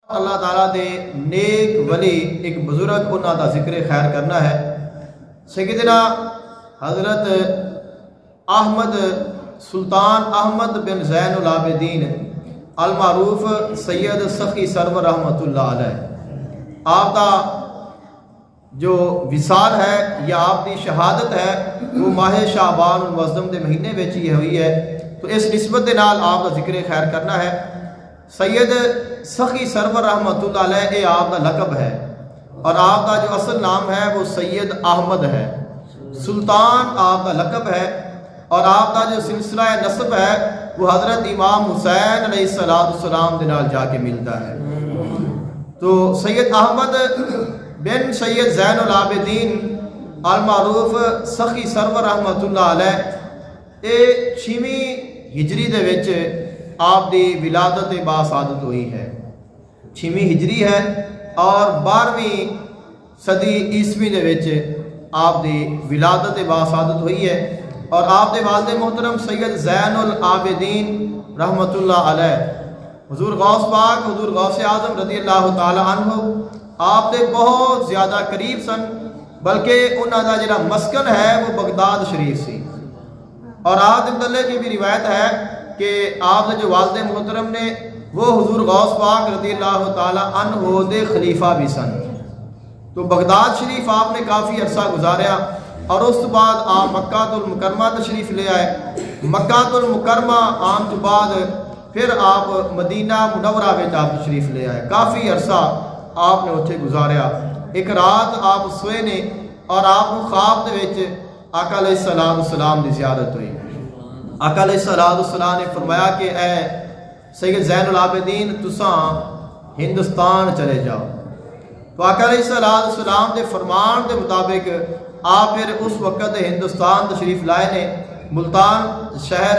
अल्लाह ताला दे नेक वली एक बुजुर्ग उन्हां दा जिक्र खैर करना है। सैयदना हज़रत अहमद सुल्तान अहमद बिन ज़ैनुल आबिदीन अल मारूफ सैयद सखी सरवर रहमतुल्लाह अलैह आप दा जो विसाल है या आप दी शहादत है वो माह शाबान मुअज़्ज़म के महीने में ही हुई है। तो इस निस्बत के नाल आप दा जिक्र खैर करना है। सैयद सखी सरवर रहमतुल्लाह अलैह ये आप दा लकब है और आप का जो असल नाम है वो सैयद अहमद है। सुल्तान आप का लकब है और आप का जो सिलसिला नस्ब है वो हज़रत इमाम हुसैन अलैहिस्सलाम के नाल जाके मिलता है। तो सैयद अहमद बिन सैयद ज़ैनुल आबिदीन अल मारूफ सखी सरवर रहमतुल्लाह अलैह ये 6वीं हिजरी दे विच आप दी विलादत बासादत हुई है। 6वीं हिजरी है और 12वीं सदी ईस्वी दे विच आप दी विलादत बासादत हुई है। और आप दे वालिद मोहतरम सैयद ज़ैनुल आबिदीन रहमतुल्लाह अलैह हुज़ूर गौस पाक हुज़ूर गौस आज़म रज़ी अल्लाह ताला अन्हु आप दे बहुत ज़्यादा करीब सन, बल्कि उन्हां दा जिहड़ा मस्कन है वो बगदाद शरीफ सी। और आप दे मुतल्लिक़ की भी रिवायत है कि आप जो वालिद मोहतरम ने वो हुज़ूर गौस पाक रज़ी अल्लाह ताला अन्हु दे खलीफा भी सन। तो बगदाद शरीफ आपने काफ़ी अरसा गुजारा और उस बाद आप मक्कातुल मुकरमा तशरीफ़ ले आए। मक्कातुल मुकरमा आम तो बाद फिर आप मदीना मुनव्वरा में आप तशरीफ़ ले आए। काफ़ी अरसा आपने उत्थे गुजारा। एक रात आप सोए ने और आप ख्वाब दे विच आका अलैहिस्सलाम की ज़ियारत हुई। आका अलैहिस्सलाम ने फरमाया कि ए सैयद ज़ैनुल आबिदीन तुसां हिंदुस्तान चले जाओ। तो आका अलैहिस्सलाम के फरमान के मुताबिक आप फिर उस वक़्त हिंदुस्तान तशरीफ़ लाए ने। मुल्तान शहर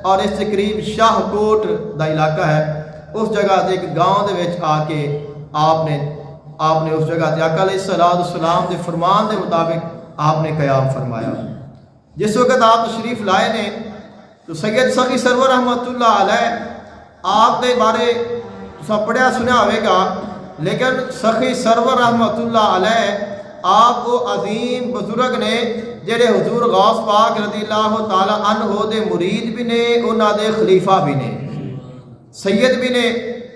और इस करीब शाहकोट का इलाका है, उस जगह से एक गाँव के विच आके आपने उस जगह से आका अलैहिस्सलाम के फरमान के मुताबिक आपने क़याम फरमाया। जिस वक़्त आप तशरीफ़ लाए ने तो सैयद सखी सरवर रहमतुल्लाह अलैह आप दे बारे तुसां पढ़िया सुनिया होगा, लेकिन सखी सरवर रहमतुल्लाह अलैह आप वो अजीम बुजुर्ग ने जेड़े हुजूर गौस पाक रज़ी अल्लाह ताला अन्हु दे मुरीद भी ने, उन्हां दे खलीफा भी ने, सैयद भी ने।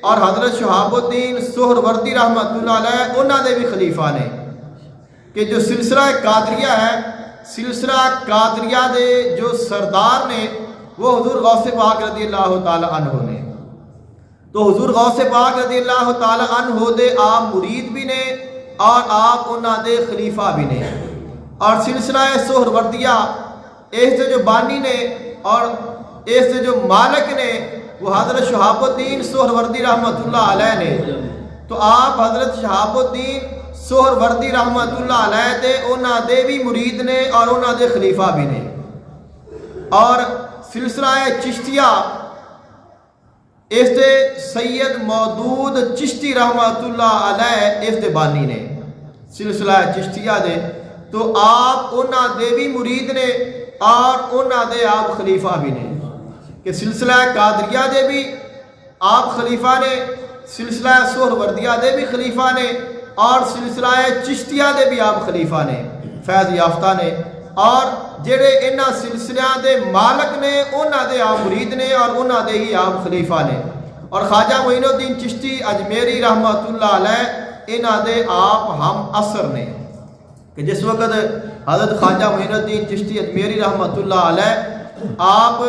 और हज़रत शहाबुद्दीन सुहरवर्दी रहमतुल्लाह अलैह उन्हां दे भी खलीफा ने कि जो सिलसिला कादरिया है, सिलसिला कादरिया दे जो सरदार ने वो हुजूर गौस पाक रज़ी अल्लाह ताला अन्हु ने। तो हुजूर गौस पाक रज़ी अल्लाह ताला अन्हु दे आप मुरीद भी ने और आप उन्हां दे खलीफा भी ने। और सिलसिला सुहरवर्दिया इस जो बानी ने और इस जो मालिक ने वो हज़रत शहाबुद्दीन सुहरवर्दी रहमतुल्लाह अलैह ने। तो आप हज़रत शहाबुद्दीन सुहरवर्दी रहमतुल्लाह अलैह दे उन्हां दे भी मुरीद ने और उन्हां दे खलीफा भी ने। और सिलसिला चिश्तिया इस दे सैयद मौदूद चिश्ती रहमतुल्लाह अलैह इस दे बानी ने सिलसिला चिश्तिया दे। तो आप उन्हां दे भी मुरीद ने और उन्हां दे आप खलीफा भी ने कि सिलसिला कादरिया दे भी आप खलीफा ने, सिलसिला सुहरवर्दिया दे भी खलीफा ने और सिलसिला चिश्तिया दे भी आप खलीफा ने, फैज़ याफ्ता ने। और जेड़े इन्हां सिलसिलियां दे मालिक ने उन्हां दे आप मुरीद ने और उन्हां दे ही आप खलीफा ने। और ख्वाजा मोइनुद्दीन चिश्ती अजमेरी रहमतुल्लाह अलैह इन्हां दे आप हम असर ने कि जिस वक़्त हज़रत ख्वाजा मोइनुद्दीन चिश्ती अजमेरी रहमतुल्लाह अलैह आप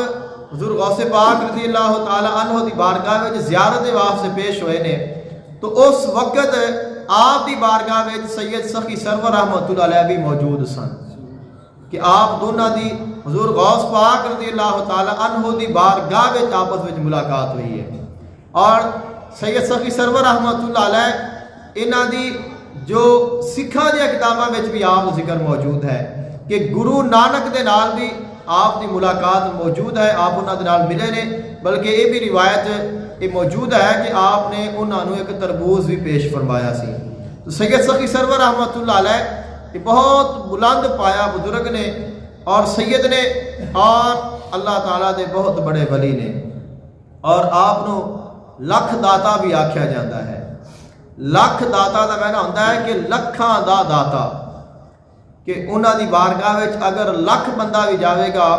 हुज़ूर गौस पाक रज़ी अल्लाह ताला अन्हु दी बारगाह में ज़ियारत वास्ते पेश हुए ने, तो उस वक़्त आप दी बारगाह में सैयद सखी सरवर रहमतुल्लाह अलैह भी मौजूद सन कि आप दोनों दी हुज़ूर गौस पाक रज़ी अल्लाह ताला अन्हु दी बारगाह में आपस में मुलाकात हुई है। और सैयद सखी सरवर रहमतुल्लाह अलैह इन्हां दी जो सिखा दी किताबां में भी आप जिक्र मौजूद है कि गुरु नानक दे नाल भी आपकी मुलाकात मौजूद है, आप उन्होंने नाल मिले ने। बल्कि ये भी रिवायत ये मौजूद है कि आपने उन्होंने एक तरबूज भी पेश फरमाया सी। तो सैयद सखी सरवर रहमतुल्लाह अलैह बहुत बुलंद पाया बुजुर्ग ने और सैयद ने और अल्लाह ताला दे बहुत बड़े वली ने और आपनों लख दाता भी आख्या जाता है। लख दाता का मैना होंदा है कि लखां दा दाता, कि उन्हां दी बारगाह विच अगर लख बंदा भी जाएगा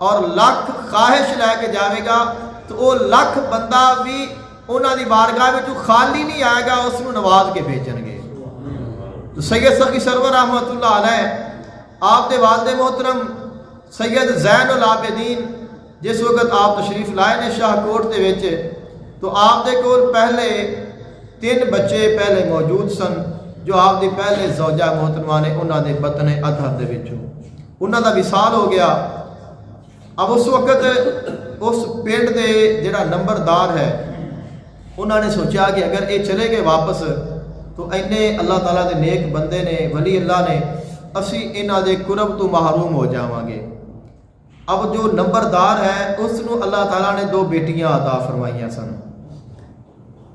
और लख ख्वाहिश लैके जाएगा तो वो लख बंदा भी उन्हां दी बारगाह विच खाली नहीं आएगा, उसनूं नवाज के भेजणगे। तो सैयद सखी सरवर रहमतुल्लाह अलैह आप दे वालिद मोहतरम सैयद ज़ैनुल आबिदीन जिस वक्त आप तशरीफ लाए ने शाहकोट दे विच, तो आप दे कोल पहले 3 बच्चे पहले मौजूद सन जो आप दी पहले ज़ौजा मोहतरमा ने उन्हां दे बतने अतहर दे विचों उन्हां दा विसाल हो गया। अब उस वक्त उस पिंड दे जिहड़ा नंबरदार है उन्होंने सोचा कि अगर ये चले गए वापस तो इन्ने अल्लाह ताला दे नेक बंदे ने वली अल्लाह ने असी इन्हां दे कुरब तो महरूम हो जावांगे। अब जो नंबरदार है उसनू अल्लाह ताला ने 2 बेटियां अता फरमाइयां सन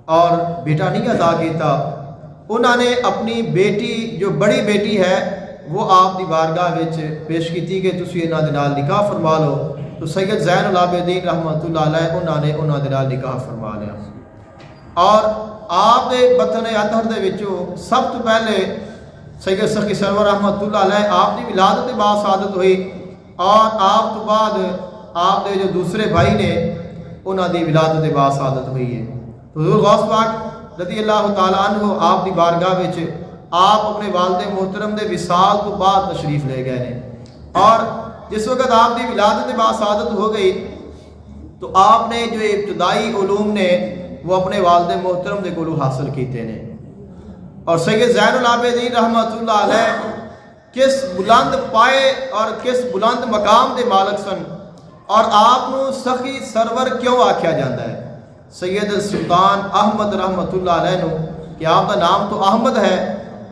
और बेटा नहीं अता किया। उन्होंने अपनी बेटी जो बड़ी बेटी है वो आप दी बारगाह विच पेश की कि तुसीं इन्हां दे नाल निकाह फरमा लो। तो सैयद ज़ैनुल आबिदीन रहमतुल्लाह अलैह उन्होंने उन्हां दे नाल निकाह फरमा लिया। और आप दे बतन अतहर दे विचों सब तो पहले सैयद सखी सरवर रहमतुल्लाह अलैह आप दी विलादत बासादत हुई और आप तो बाद आप दे जो दूसरे भाई ने उन्हां दी विलादत बासादत हुई है। तो हुज़ूर गौस पाक रज़ी अल्लाह तआला अन्हु आप दी बारगाह विच आप अपने वालिद मोहतरम दे विसाल तो बाद तशरीफ़ ले गए ने और जिस वक्त आप दी विलादत बासादत हो गई तो आपने जो इब्तदाई उलूम ने वो अपने वालिद मोहतरम दे कोलों हासिल किए ने। और सैयद ज़ैनुल आबिदीन रहमतुल्लाह अलैह किस बुलंद पाए और किस बुलंद मकाम दे मालक सन और आपनू सखी सरवर क्यों आख्या जाता है। सैयद सुल्तान अहमद रहमतुल्लाह अलैह नू कि आपका नाम तो अहमद है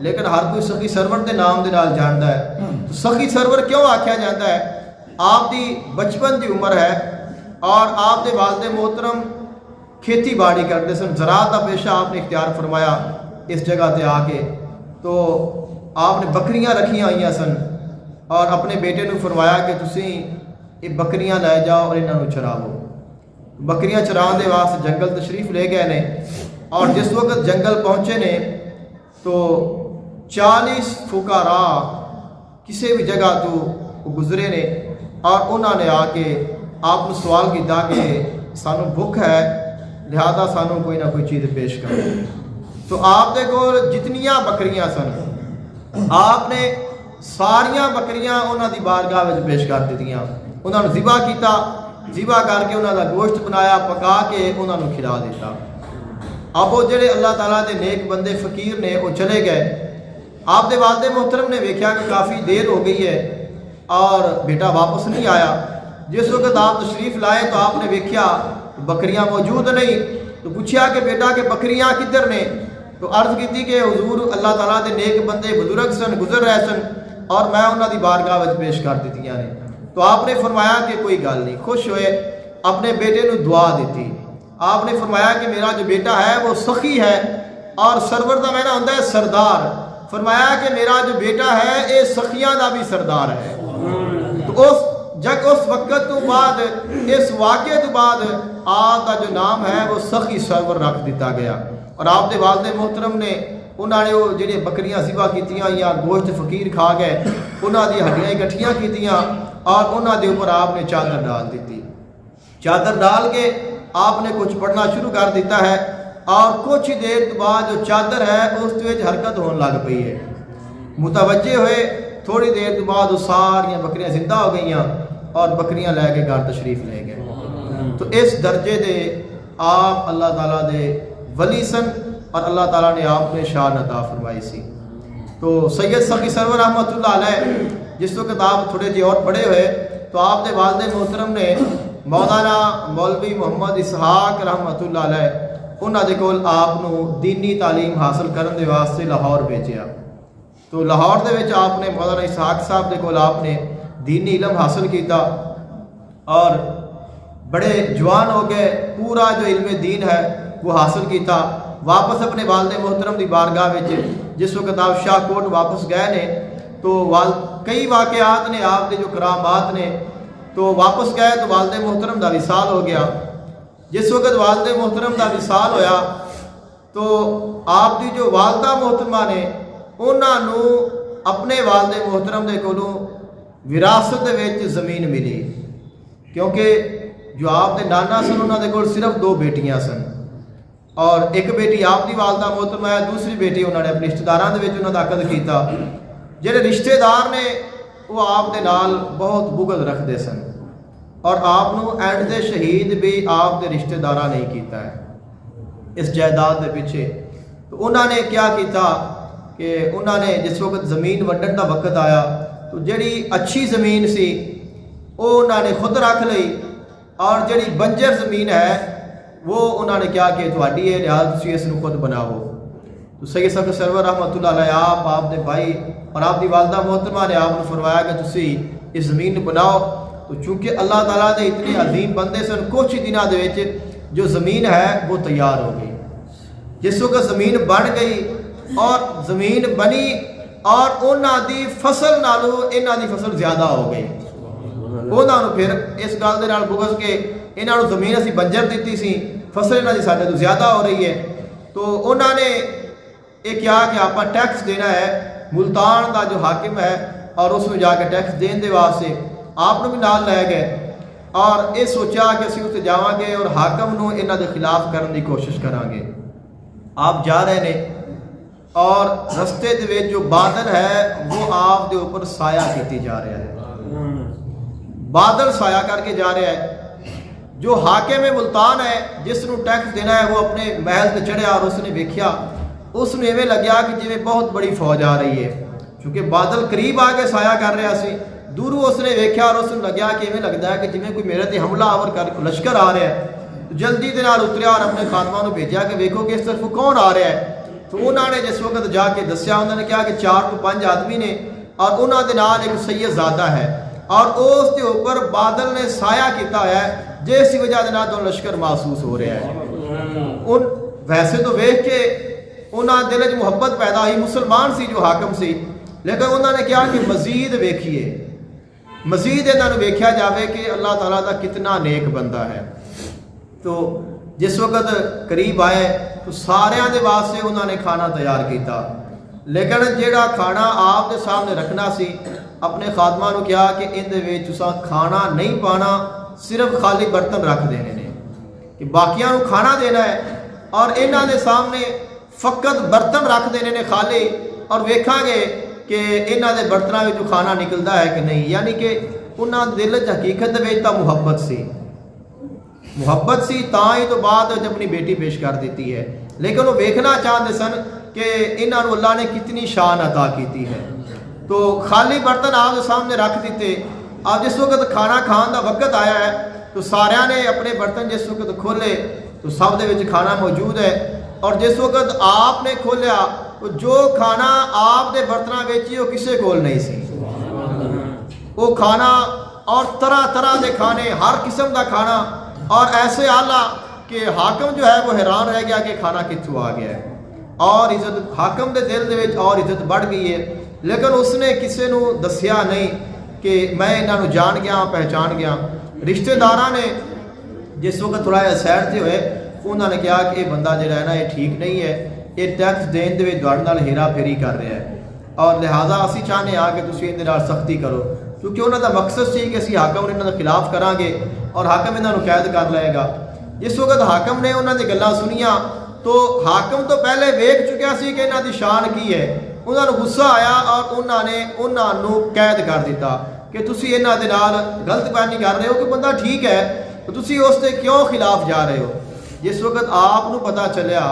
लेकिन हर कोई सखी सरवर के नाम के नाल जानता है। तो सखी सरवर क्यों आख्या जाता है, आप दी बचपन की उम्र है और आप दे वालिद मोहतरम खेती बाड़ी करते सन, ज़राअत का पेशा आपने इख्तियार फरमाया इस जगह पर आके। तो आपने बकरियां रखियां हुई सन और अपने बेटे को फरमाया कि तुसीं ये बकरियां लै जाओ और इन्हों चरावो। बकरियां चराने के वास्ते जंगल तशरीफ ले गए ने और जिस वक्त जंगल पहुँचे ने तो 40 फुकारा किसी भी जगह तो गुजरे ने और उन्होंने आके आपको सवाल किया कि सानू भुख है लिहाजा सानू कोई ना कोई चीज़ पेश करो। तो आपके कोल जितनियां बकरियां सन आपने सारिया बकरियां उन्होंने बारगाह में पेश कर दित्तियां, उन्होंने ज़िबा किया, ज़िबा करके उन्होंने गोश्त बनाया पका के उन्होंने खिला दिता। अब वो जेडे अल्लाह ताला दे नेक बंदे फकीर ने वो चले गए। आप दे वालिद मोहतरम ने वेख्या कि काफ़ी देर हो गई है और बेटा वापस नहीं आया। जिस वक्त आप तशरीफ़ लाए तो आपने वेख्या बकरियां मौजूद नहीं। तो पूछा कि बेटा के बकरियां किधर ने। तो अर्ज़ की कि हुजूर अल्लाह ताला दे नेक बंदे बुजुर्ग सन गुजर रहे सन और मैं उन्होंने बारगाह में पेश कर दित्तियां ने। तो आपने फरमाया कि कोई गल नहीं, खुश हुए, अपने बेटे को दुआ दी। आपने फरमाया कि मेरा जो बेटा है वो सखी है और सरवर का मैना होंदा है सरदार। फरमाया कि मेरा जो बेटा है ये सखियां का भी सरदार है। तो उस वक्त तो बाद इस वाक़े तो बाद आपका जो नाम है वो सखी सरवर रख दिता गया। और आपके वालिद मोहतरम ने उन्होंने वो जी बकरियां ज़िबा कीतियां या गोश्त फकीर खा गए उन्होंने हड्डियां इकट्ठियां कीतियां और उन्होंने ऊपर आपने चादर डाल दी। चादर डाल के आपने कुछ पढ़ना शुरू कर दिता है और कुछ देर तो बाद जो चादर है उस हरकत होने लग पई है। मुतवज्जे हुए, थोड़ी देर तो बाद वो सारियां बकरियां जिंदा हो गई और बकरियां लैके घर तशरीफ ले गए। तो इस दर्जे दे आप अल्लाह ताला दे वली सन और अल्लाह ताला ने आपने शान अता फरमाई सी। तो सैयद सखी सरवर रहमतुल्लाह अलैह जिस वक्त आप थोड़े जे और बड़े हुए तो आपके वालिद मोहतरम ने मौलाना मौलवी मोहम्मद इसहाक रहमतुल्लाह अलैह उन्होंने कोल आपनू दीनी तालीम हासिल करने के वास्ते लाहौर भेजा। तो लाहौर दे विच आपने मौलाना इसहाक साहब के कोल आपने दीनी इलम हासिल किया और बड़े जवान हो गए, पूरा जो इल्म दीन है वो हासिल किया। वापस अपने वालिद मोहतरम की बारगाह में जिस वक्त आप शाहकोट वापस गए ने तो कई वाक़यात ने आपके जो करामात ने तो वापस गए तो वालिद मोहतरम का विसाल हो गया। जिस वक्त वालिद मोहतरम का विसाल होया तो आप की जो वालदा मोहतरमा ने उन्होंने अपने वालदे मोहतरम के कोलों विरासत में ज़मीन मिली, क्योंकि जो आपके नाना सन उन्होंने कोल सिर्फ 2 बेटियां सन और एक बेटी आप की वालदा मोहतरमा है, दूसरी बेटी उन्होंने अपने रिश्तेदारों के उन्होंने अकद किया। जेडे रिश्तेदार ने वो आप दे नाल बहुत बुगल रखते सन और आपनू एंड दे शहीद भी आप दे रिश्तेदारा नहीं किया है इस जायदाद के पीछे। तो उन्होंने क्या किया कि उन्होंने जिस वक्त ज़मीन वंडन का वक्त आया तो जी अच्छी ज़मीन सी वो उन्होंने खुद रख ली और जी बंजर ज़मीन है वो उन्होंने क्या कि थोड़ी है लिहाज तुम इसनू खुद बनाओ। तो सही सक सरवर रहमतुल्लाह अलैह आप दे भाई और आपकी वालदा मोहतरमा ने आपको फरमाया कि तुम इस ज़मीन बनाओ। तो चूँकि अल्लाह ताला दे इतने अजीम बंदे सन, कुछ ही दिनों के जो ज़मीन है वो तैयार हो गई। जिस वक्त ज़मीन बन गई और ज़मीन बनी और उन्होंने फसल नालों इन्हों की फसल ज़्यादा हो गई, उन्होंने फिर इस गल के नाल बुगस के इन्हों ज़मीन असी बंजर दी सी, फसल इन्हों की साढ़े तो ज़्यादा हो रही है। तो उन्होंने ये क्या कि आप टैक्स देना है, मुल्तान का जो हाकिम है और उसमें जाके टैक्स देने के वास्ते आपनों भी नाल लै गए और ये सोचा कि असीं उत्ते जावांगे और हाकम नूं इन्हां दे खिलाफ करने की कोशिश करांगे। आप जा रहे ने और रस्ते दे विच जो बादल है वो आप दे ऊपर साया कीती जा रहा है, बादल साया करके जा रहा है। जो हाकिम मुल्तान है जिसनूं टैक्स देना है वो अपने महल से चढ़िया और उसने वेख्या, उसनूं इवें लग्या कि जिवें बहुत बड़ी फौज आ रही है, क्योंकि बादल करीब आके साया कर रहा सी। दूरों उसने वेख्या और उसने लग्या कि इवें लगता है कि जिवें कोई मेरे ते हमलावर कर लश्कर आ रहा है। तो जल्दी के नाल उतरिया और अपने खादमां नूं भेजा कि वेखो कि इस तरफ कौन आ रहा है। तो उन्होंने जिस वक्त जाके दस्या उन्होंने कहा कि 4 तो 5 आदमी ने और उन्होंने नाल एक सैयदजादा है और उसके ऊपर बादल ने साया किया है जिस वजह के नाल तो लश्कर महसूस हो रहा है। उन वैसे तो वेख के उन्होंने दिल च मुहब्बत पैदा हुई, मुसलमान सी जो हाकम सी, लेकिन उन्होंने कहा कि मजीद वेखिए, मजीद इन्होंने वेख्या जाए कि अल्लाह ताला का कितना नेक बंदा है। तो जिस वक्त करीब आए तो सारिਆਂ ਦੇ वास्ते उन्होंने खाना तैयार किया, लेकिन ਜਿਹੜਾ खाना आप दे सामने रखना सी अपने खादमां नूं कहा कि इहदे विच तुसां खाना नहीं पाना, सिर्फ खाली बर्तन रख देने ने कि बाकियां नूं खाना देना है और इन्हां दे सामने फकत बर्तन रख देने ने खाली और वेखांगे कि इन्हां दे बर्तनां विचों खाना निकलता है कि नहीं। यानी कि उन्हां दे दिल च हकीकत विच तां मुहब्बत सी तां ही तो बाद अपनी बेटी पेश कर दी है, लेकिन वो वेखना चाहते सन कि इन्हां नूं अल्लाह ने कितनी शान अता की है। तो खाली बर्तन आप सामने रख दिते। अब जिस वक्त खाना खाने का वक्त आया है तो सारिਆਂ ने अपने बर्तन जिस वक्त खोले तो सब दे विच खाना मौजूद है और जिस वक्त आपने खोलिया तो जो खाना आप दे बर्तनों विच ही वो किसी कोल नहीं सी। वो खाना और तरह तरह के खाने, हर किस्म का खाना और ऐसे आला कि हाकम जो है वो हैरान रह गया कि खाना कित्थों आ गया है और इज्जत हाकम के दिल दे विच और इज्जत बढ़ गई है। लेकिन उसने किसी को दसिया नहीं कि मैं इन्हों जान गया पहचान गया। रिश्तेदारा ने जिस वक्त थोड़ा जिहा सैड से हुए उन्होंने कहा कि यह बंदा जो है ना ये ठीक नहीं है, ये टैक्स देने के तुहाडे नाल हेरा फेरी कर रहा है और लिहाजा असी चाहते हाँ कि तुसीं इहदे नाल सख्ती करो, क्योंकि उन्होंने मकसद सी कि असी हाकम इन्हों के खिलाफ करांगे और हाकम इन्हों कैद कर लेगा। जिस वक्त हाकम ने उन्होंने गल्लां सुनिया तो हाकम तो पहले वेख चुकिया सी कि इन्हां दी शान की है। उन्होंने गुस्सा आया और उन्होंने उन्होंने कैद कर दिता कि तुसीं इन्हां दे नाल गलत बयानी कर रहे हो कि बंदा ठीक है तो तुसीं उसके क्यों खिलाफ जा रहे हो। जिस वक्त आपनूं पता चलिया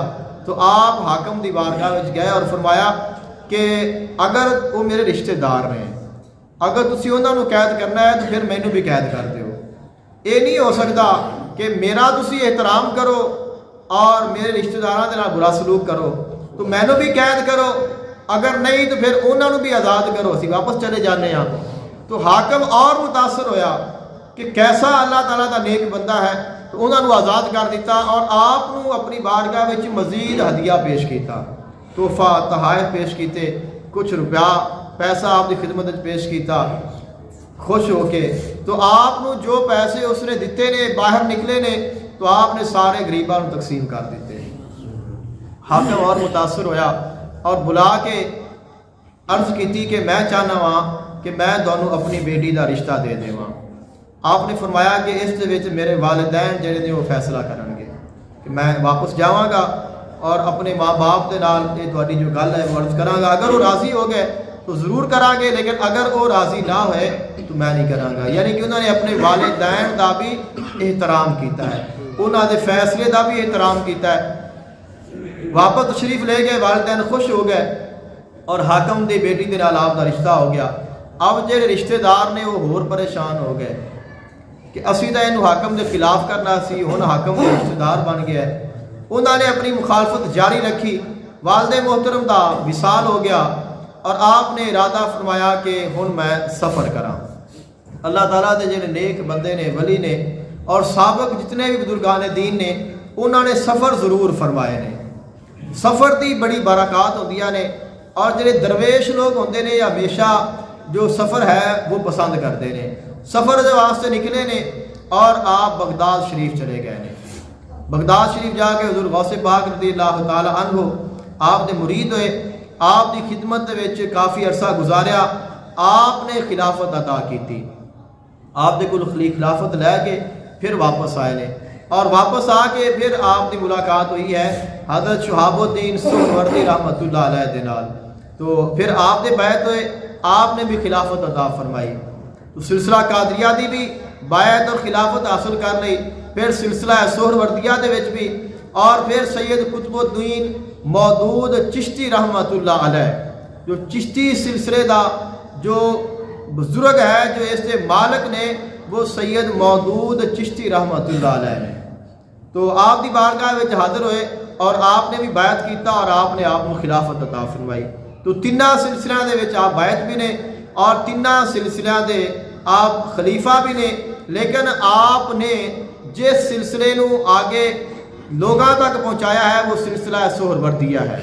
तो आप हाकम दी बारगाह विच गए और फरमाया कि अगर वो मेरे रिश्तेदार ने, अगर तुसीं उन्हां नूं कैद करना है तो फिर मैनूं भी कैद कर दिओ। ये नहीं हो सकता कि मेरा तुसीं एहतराम करो और मेरे रिश्तेदारों के नाल बुरा सलूक करो, तो मैनूं भी कैद करो, अगर नहीं तो फिर उन्होंने भी आज़ाद करो, असीं वापस चले जाने हैं। तो हाकम और मुतासर होया कि कैसा अल्लाह ताला का नेक बंदा है, तो उन्होंने आज़ाद कर दिता और आपनूं अपनी बारगाह विच मजीद हदिया पेश किया, तोहफा तहाइफ पेश किए, कुछ रुपया पैसा आपकी खिदमत पेश किया खुश होके। तो आपनूं जो पैसे उसने दिते ने बाहर निकले ने तो आपने सारे गरीबां नूं तकसीम कर दिते। हाकिम और मुतासर होया और बुला के अर्ज की कि मैं चाहना वा कि मैं दोनों अपनी बेटी का रिश्ता दे देवां। आपने फरमाया कि इस दे विच मेरे वालिदैन जिहड़े ने वो फैसला करनगे कि मैं वापस जावांगा और अपने माँ बाप के नाल ये तुहाडी जो गल है वो अर्ज करांगा। अगर वो राज़ी हो गए तो ज़रूर करांगे, लेकिन अगर वो राज़ी ना होए तो मैं नहीं करांगा। यानी कि उन्होंने अपने वालिदैन का भी एहतराम किया है, उन्होंने फैसले का भी एहतराम किया है। वापस तशरीफ ले गए, वालिदैन खुश हो गए और हाकिम की बेटी के नाल आपका रिश्ता हो गया। अब जो रिश्तेदार ने वो होर परेशान हो गए कि असी तो इनू हाकिम के खिलाफ करना सी, हुण हाकिम के रिश्तेदार बन गया। उन्होंने अपनी मुखालफत जारी रखी, वालदे मोहतरम का विसाल हो गया और आपने इरादा फरमाया कि हुण मैं सफ़र करा। अल्लाह ताला के जिहड़े नेक बंदे ने, वली ने और साबक जितने भी बुजुर्गान दीन ने, उन्होंने सफ़र ज़रूर फरमाए ने। सफ़र की बड़ी बरकत होंदियां ने और जिहड़े दरवेश लोग होंदे ने हमेशा जो सफ़र है वो पसंद करते हैं। सफ़र के वास्ते निकले ने और आप बगदाद शरीफ चले गए ने। बगदाद शरीफ जाके हुज़ूर गौसे पाक रज़ियल्लाहु ताला अन्हु आपने मुरीद होए, आपकी खिदमत विच काफ़ी अरसा गुजारिया, आपने खिलाफत अता की। आपके कोल खिलाफत लैके फिर वापस आए ने और वापस आके फिर आपकी मुलाकात हुई है हज़रत शहाबुद्दीन सोहरवर्दी रहमतुल्लाह अलैह दे नाल। तो फिर आपने बैत हुए, आपने भी खिलाफत अता फरमाई। तो सिलसिला कादरिया की भी बैत और खिलाफत हासिल कर ली, फिर सिलसिला सोहरवर्दिया दे विच भी, और फिर सैयद कुतुबुद्दीन मौदूद चिश्ती रहमतुल्लाह अलैह, जो चिश्ती सिलसिले का जो बुजुर्ग है, जो इसके मालिक ने, वो सैयद मौदूद चिश्ती रहमतुल्लाह अलैह ने। तो आप दी बारगाह में हाजिर हुए और आपने भी बैत किया और आपने आपको खिलाफत अता फरमाई। तो तिना सिलसिलों के विच आप बैत भी ने और तिना सिलसिलों के आप खलीफा भी ने, लेकिन आपने जिस सिलसिले नू आगे लोगों तक पहुँचाया है वो सिलसिला सोहरवर्दिया है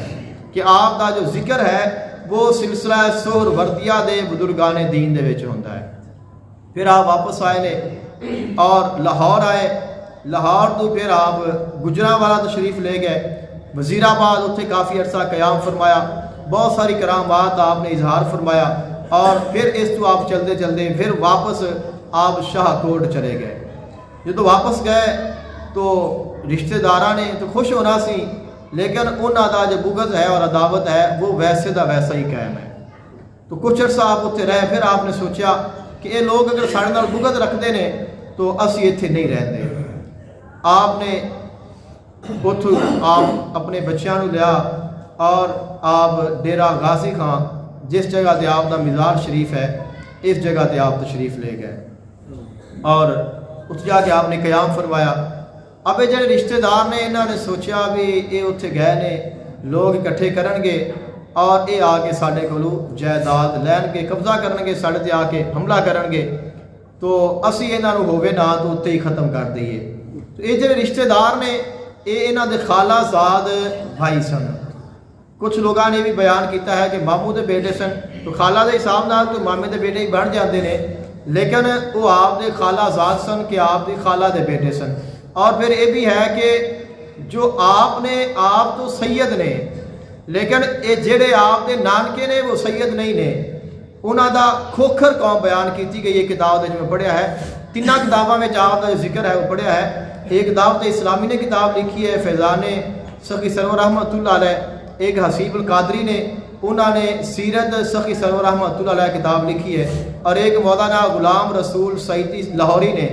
कि आपका जो जिक्र है वो सिलसिला सोहरवर्दिया दे बुजुर्गान दीन दे विच होंदा है। फिर आप वापस आए ने और लाहौर आए, लाहौर तो फिर आप गुजरांवाला तशरीफ़ ले गए, वज़ीराबाद उत्थे काफ़ी अरसा क़याम फरमाया, बहुत सारी करामात आपने इजहार फरमाया और फिर इस तो आप चलते चलते फिर वापस आप शाहकोट चले गए। जो तो वापस गए तो रिश्तेदारा ने तो खुश होना सी, लेकिन उन्होंने जो बुगज़ है और अदावत है वो वैसे का वैसा ही कायम है। तो कुछ अर्सा आप उत्थे रहे, फिर आपने सोचा कि ये लोग अगर साढ़े नाल बुगज़ रखते हैं तो असी इत्थे नहीं रहते। आपने उथों आप अपने बच्चों को लिया और आप डेरा गाजी खां, जिस जगह पर आपका मज़ार शरीफ है, इस जगह पर आप तशरीफ़ ले गए और उस जाके आपने क़याम फरमाया। अब जो रिश्तेदार ने, इन्होंने सोचा भी ये उत्थे गए ने, लोग इकट्ठे करनगे और ये आके साढ़े कोलों जायदाद लैणगे, कब्जा करनगे, साढ़े ते आके हमला करनगे, तो असी इन्हां नूं होवे ना तो उत्ते ही ख़त्म कर दईए। तो ये जो रिश्तेदार ने, ये इन्हां दे खालाजाद भाई सन। कुछ लोगों ने भी बयान किया है कि मामू के बेटे सन, तो खाला के हिसाब नाल तो मामे के बेटे ही बन जाते हैं, लेकिन वो आपके खालाजाद सन कि आपकी खाला के बेटे सन। और फिर ये भी है कि जो आपने आप तो सैयद ने, लेकिन ये जेड़े आपके नानके ने वो सैयद नहीं ने, उन्हों का खोखर कौम बयान की गई है किताब में पढ़िया है। तिना किताबों में आपका जो जिक्र है वो पढ़िया है। एक दावत इस्लामी ने किताब लिखी है फैज़ान सखी सरवर रहमतुल्लाह अलैह, एक हसीबुल कादरी ने, उन्होंने सीरत सखी सरवर रहमतुल्लाह अलैह किताब लिखी है, और एक मौलाना गुलाम रसूल सईदी लाहौरी ने,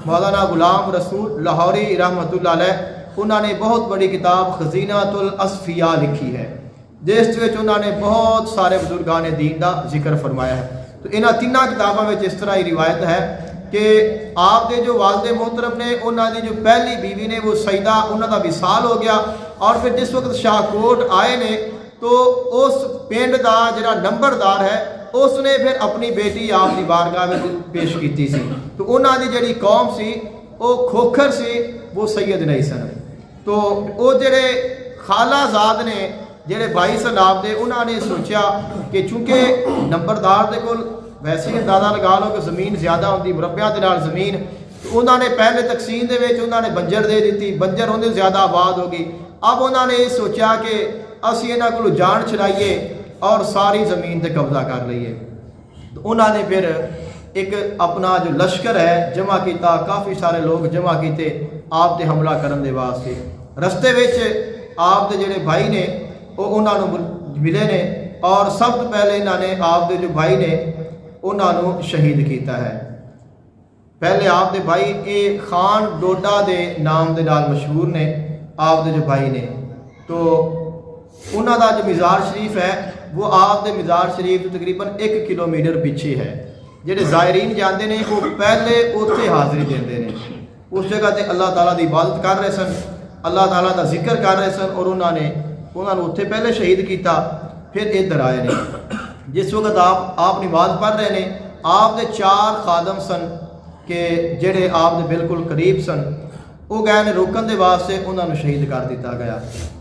मौलाना गुलाम रसूल लाहौरी रहमतुल्लाह अलैह, उन्होंने बहुत बड़ी किताब खजीनातुल असफिया लिखी है, जिस उन्होंने बहुत सारे बुजुर्गान दीन का जिक्र फरमाया है। तो इन्होंने तिना किताबों में इस तरह की रिवायत है कि आपके जो वालदे मोहतरम ने, उन्होंने जो पहली बीवी ने वो सईदा, उन्होंने विसाल हो गया, और फिर जिस वक्त शाहकोट आए ने तो उस पिंड का जिहड़ा नंबरदार है उसने फिर अपनी बेटी आपकी बारगाह में पेश की सी। तो उन्होंने जिहड़ी कौम सी वो खोखर सी, वो सैयद नहीं सन। तो वो जिहड़े खालाजाद ने, जिहड़े भाई सन आपदे, उन्होंने सोचा कि चूँकि नंबरदार के कोल वैसे ही अंदाजा लगा लो कि ज़मीन ज़्यादा होती, मुरब्बियां दे नाल ज़मीन, तो उन्होंने पहले तकसीम दे विच उन्होंने बंजर दे दी, बंजर उन्हें ज़्यादा आबाद हो गई। अब उन्होंने ये सोचा कि असी इन्हां कोलों जान छुड़ाइए और सारी ज़मीन पर कब्जा कर लईए। तो उन्होंने फिर एक अपना जो लश्कर है जमा किया, काफ़ी सारे लोग जमा किए आप ते हमला करने के वास्ते। रस्ते विच आप दे जिहड़े भाई ने वो उन्होंने मिले ने और सब तो पहले इन्होंने आप दे जो भाई ने उन्होंने शहीद किया है। पहले आप दे भाई ये खान डोडा के नाम के नाल मशहूर ने आप दे जो भाई ने। तो उन्हों का जो मज़ार शरीफ है वो आप दे मज़ार शरीफ तो तकरीबन 1 किलोमीटर पीछे है। जिहड़े ज़ायरीन जाते हैं वो पहले उत्थे हाज़री देंदे ने, उस जगह ते अल्लाह ताला की इबादत कर रहे सन, अल्लाह ताला का जिक्र कर रहे सन और उन्होंने उत्थे पहले शहीद किया, फिर इधर आए ने। जिस वक्त आप नमाज पढ़ रहे हैं, आप दे 4 खादम सन कि जेड़े आप दे बिल्कुल करीब सन, वो गए ने रोकने के वास्ते, उन्होंने शहीद कर दिया गया।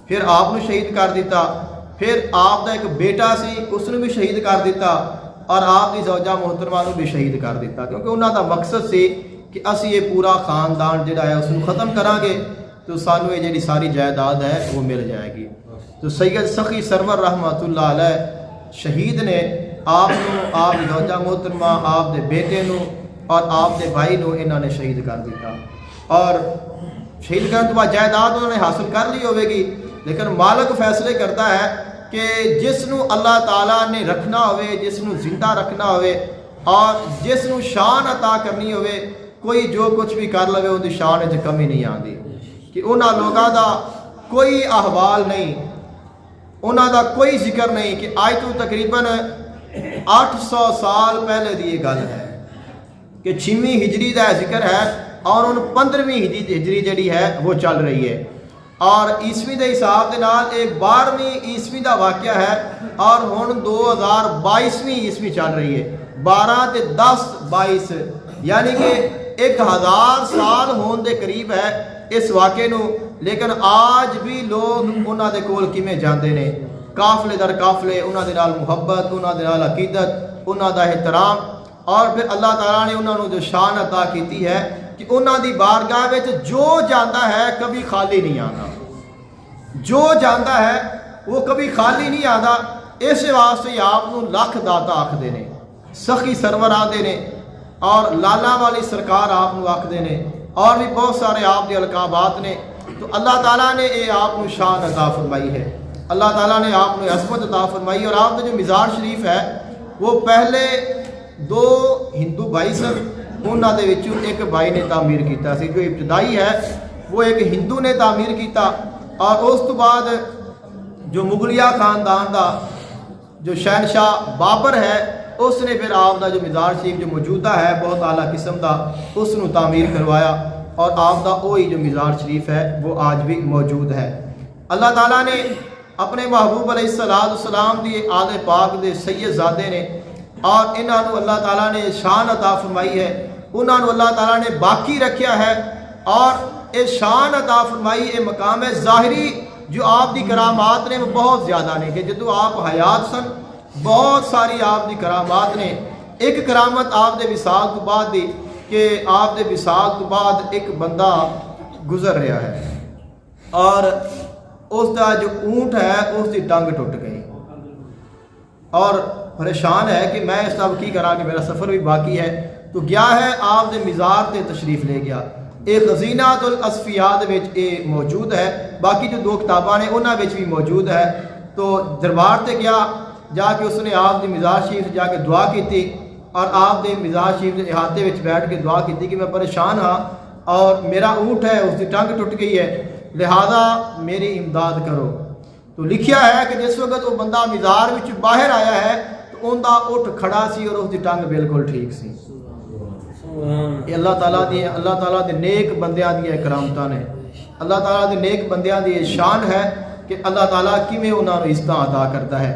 फिर आपनू शहीद कर दिता, फिर आप दा एक बेटा सी उसनू भी शहीद कर दिता और आप दी ज़ौजा मोहतरमा नू भी शहीद कर दिता, क्योंकि उन्हों का मकसद सी कि असी ये पूरा खानदान जिहड़ा है उसनू ख़त्म करांगे तो सानू ये जिहड़ी सारी जायदाद है वो मिल जाएगी। तो सैयद सखी सरवर रहमतुल्लाह अलैह शहीद ने आप ज़ौजा मोहतरमा, आप दे बेटे नू और आप दे भाई नू इन्होंने शहीद कर दिता। और शहीद करने तो बाद जायदाद उन्होंने हासिल कर ली होगी, लेकिन मालिक फैसले करता है कि जिसनू अल्लाह ताला ने रखना होवे, जिसनू जिंदा रखना होवे और जिसनू शान अता करनी होवे, कोई जो कुछ भी कर लवे उनकी शान में कमी नहीं आती। कि उन्होंने लोगों का कोई अहवाल नहीं, उन्हों का कोई जिक्र नहीं कि आज तो तकरीबन 800 साल पहले की ये गल है कि 6वीं हिजरी का जिक्र है और उन 15वीं हिजरी जी है वो चल रही है और ईस्वी के हिसाब के नाल एक 12वीं ईस्वी का वाक़या है और हुण 2022वीं ईस्वी चल रही है। 12 ते 10 22 यानी कि 1000 साल होने के करीब है इस वाक़े नू, लेकिन आज भी लोग उन्हां दे कोल किवें जांदे ने, काफले दर काफले उन्हां दे नाल मुहब्बत, उन्हां दे नाल अकीदत, उन्हां दा एहतराम। और फिर अल्लाह ताला ने उन्होंने जो शान अता की है कि उन्हां दी बारगाह विच जो जाता है कभी खाली नहीं आता, जो जाता है वो कभी खाली नहीं आता। इस वास्ते आपनू लख दाता आखदे ने, सखी सरवर आते ने और लाला वाली सरकार आपनू आखदे ने और भी बहुत सारे आप दे अलकाबात ने। तो अल्लाह ताला ने ये आपनू शान अता फरमाई है, अल्लाह ताला ने आपनू असमत अता फरमाई। और आपका जो मज़ार शरीफ है वो पहले 2 हिंदू भाई सन, उन्होंने दे विचों एक भाई ने तामीर किया सी, जो इब्तदाई है वो एक हिंदू ने तामीर किया। और उस तो बाद जो मुगलिया खानदान का जो शहनशाह बाबर है उसने फिर आपका जो मज़ार शरीफ जो मौजूदा है बहुत आला किस्म का उसनू तामीर करवाया और आपका वही जो मज़ार शरीफ है वो आज भी मौजूद है। अल्लाह ताला ने अपने महबूब अलैहिस्सलाम दी आले पाक दे सैयदजादे ने और इन्हों अल्लाह ताला ने शान अता फरमाई है, उन्होंने अल्लाह ताला ने बाकी रखा है। और ये शान अता फरमाई ये मकाम है ज़ाहिरी जो आपकी करामात ने बहुत ज़्यादा ने कि जो आप हयात सन बहुत सारी आपकी करामात ने। एक करामत आप दे विसाल तो बाद दी कि आप दे विसाल तो बाद एक बंदा गुजर रहा है और उसका जो ऊँट है उसकी टंग टुट गई और परेशान है कि मैं इस सब की करा कि मेरा सफ़र भी बाकी है। तो गया है आप दे मज़ार से तशरीफ़ ले गया। एक खज़ीनातुल असफ़ियात विच ये मौजूद है, बाकी जो 2 किताबां ने उन्होंने भी मौजूद है। तो दरबार से गया, जाके उसने आप दी मज़ार शरीफ जाके दुआ की और आप दे मज़ार शरीफ के इहाते में बैठ के दुआ की कि मैं परेशान हाँ और मेरा ऊँट है उसकी टंग टुट गई है, लिहाजा मेरी इमदाद करो। तो लिखा है कि जिस वक्त वो बंदा मज़ार में बाहर आया है तो उनका उठ खड़ा सी और उसकी टंग बिल्कुल ठीक सी। अल्लाह ताला दे नेक बंदियां दी करामतां ने, अल्लाह ताला दे नेक बंदियां दी शान है कि अल्लाह ताला किवें उन्हां नूं इज़्ज़त अता करता है।